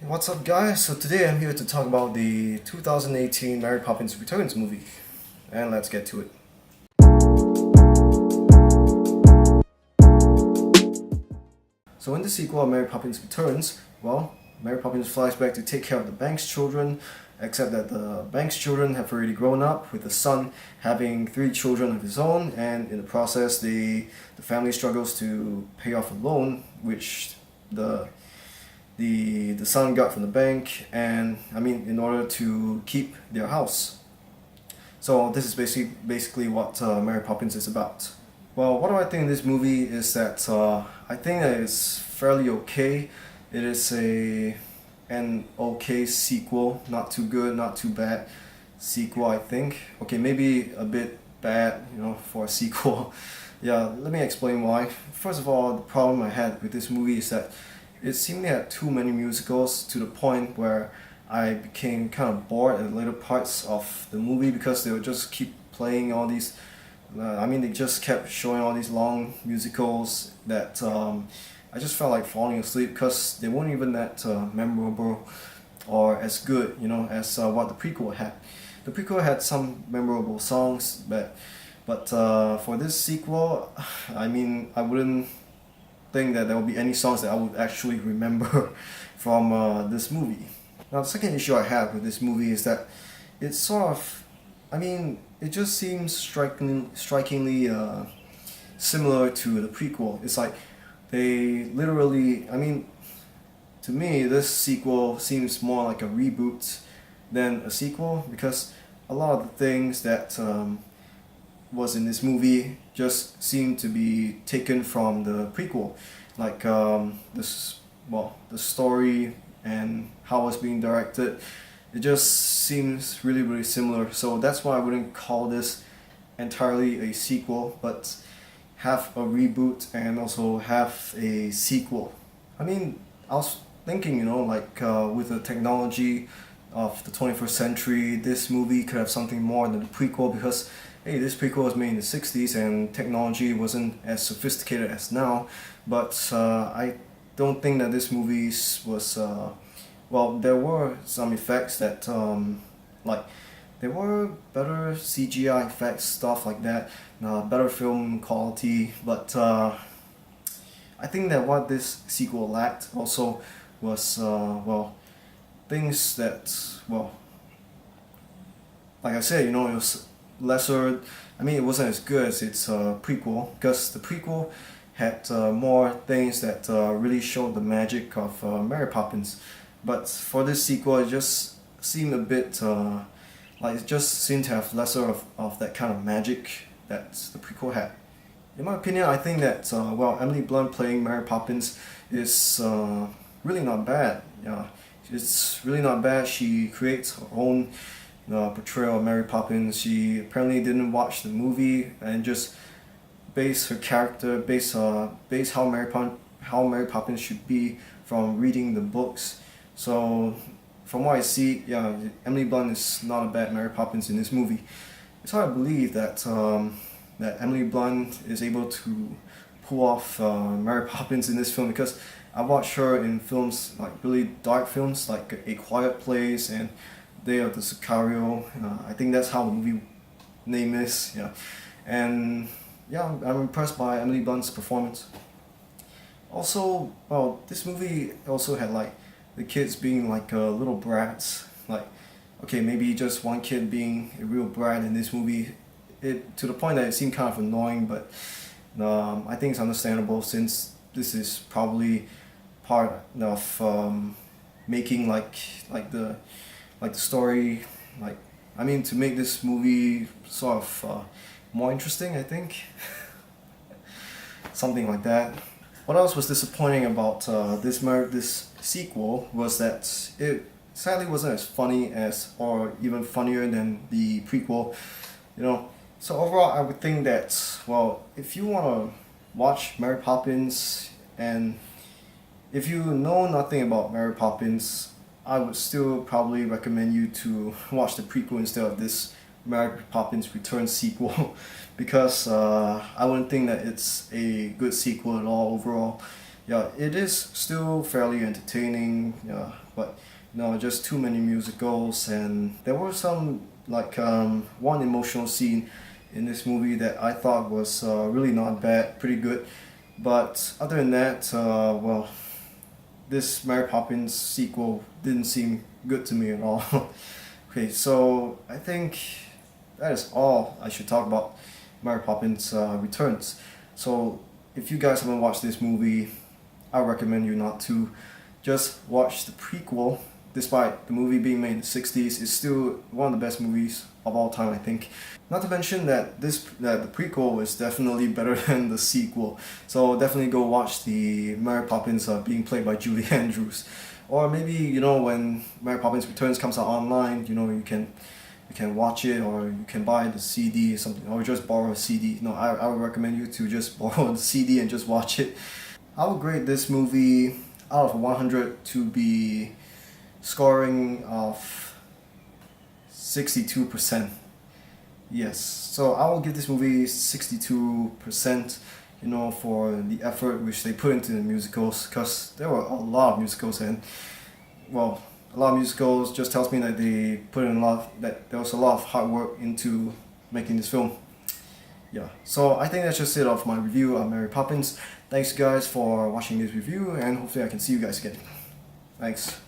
What's up, guys? So today I'm here to talk about the 2018 Mary Poppins Returns movie, and let's get to it. So in the sequel of Mary Poppins Returns, Mary Poppins flies back to take care of the Banks children, except that the Banks children have already grown up, with the son having 3 children of his own, and in the process, the family struggles to pay off a loan, which the son got from the bank, and in order to keep their house. So this is basically what Mary Poppins is about. Well, what do I think of this movie is that I think that it's fairly okay. It is an okay sequel, not too good, not too bad sequel, I think. Okay, maybe a bit bad, for a sequel. Yeah, let me explain why. First of all, the problem I had with this movie is that it seemed to have too many musicals, to the point where I became kind of bored at later parts of the movie, because they would just keep playing all these. They just kept showing all these long musicals that I just felt like falling asleep, because they weren't even that memorable or as good, as what the prequel had. The prequel had some memorable songs, but for this sequel, I wouldn't think that there will be any songs that I would actually remember from this movie. Now, the second issue I have with this movie is that it's sort of, it just seems strikingly similar to the prequel. It's like they literally, to me, this sequel seems more like a reboot than a sequel, because a lot of the things that was in this movie just seemed to be taken from the prequel, like the story and how it's being directed. It just seems really similar. So that's why I wouldn't call this entirely a sequel, but have a reboot and also have a sequel. I was thinking, with the technology of the 21st century, this movie could have something more than the prequel, because hey, this prequel was made in the 60s and technology wasn't as sophisticated as now. But I don't think that this movie was, there were some effects that, like, there were better CGI effects, stuff like that, better film quality, but I think that what this sequel lacked also was, things that, like I said, it was lesser. It wasn't as good as its prequel, because the prequel had more things that really showed the magic of Mary Poppins. But for this sequel, it just seemed a bit it just seemed to have lesser of that kind of magic that the prequel had. In my opinion, I think that Emily Blunt playing Mary Poppins is really not bad. Yeah, it's really not bad. She creates her own portrayal of Mary Poppins. She apparently didn't watch the movie and just base her character, base how Mary Poppins should be from reading the books. So from what I see, yeah, Emily Blunt is not a bad Mary Poppins in this movie. It's hard to believe that that Emily Blunt is able to pull off Mary Poppins in this film, because I watched her in films, like really dark films like A Quiet Place and Day of the Sicario. I think that's how the movie name is. Yeah, and yeah, I'm impressed by Emily Blunt's performance. Also, this movie also had like the kids being like little brats. Like, okay, maybe just one kid being a real brat in this movie. It to the point that it seemed kind of annoying, but I think it's understandable, since this is probably part of making like the story, to make this movie sort of more interesting, I think. Something like that. What else was disappointing about this sequel was that it sadly wasn't as funny as, or even funnier than, the prequel. So overall, I would think that, if you want to watch Mary Poppins, and if you know nothing about Mary Poppins, I would still probably recommend you to watch the prequel instead of this Mary Poppins Returns sequel, because I wouldn't think that it's a good sequel at all overall. yeah, it is still fairly entertaining, yeah, but just too many musicals, and there were some like one emotional scene in this movie that I thought was really not bad, pretty good. But other than that, well, this Mary Poppins sequel didn't seem good to me at all. Okay, so I think that is all I should talk about Mary Poppins Returns. So if you guys haven't watched this movie, I recommend you not to. Just watch the prequel. Despite the movie being made in the 60s, it's still one of the best movies of all time, I think. Not to mention that the prequel is definitely better than the sequel. So definitely go watch the Mary Poppins being played by Julie Andrews. Or maybe, when Mary Poppins Returns comes out online, you can watch it, or you can buy the CD or something, or just borrow a CD. No, I would recommend you to just borrow the CD and just watch it. I would grade this movie out of 100 to be scoring of 62%. Yes, so I will give this movie 62%, for the effort which they put into the musicals, because there were a lot of musicals, and well, a lot of musicals just tells me that they put in that there was a lot of hard work into making this film. Yeah, so I think that's just it of my review of Mary Poppins. Thanks guys for watching this review, and hopefully I can see you guys again. Thanks.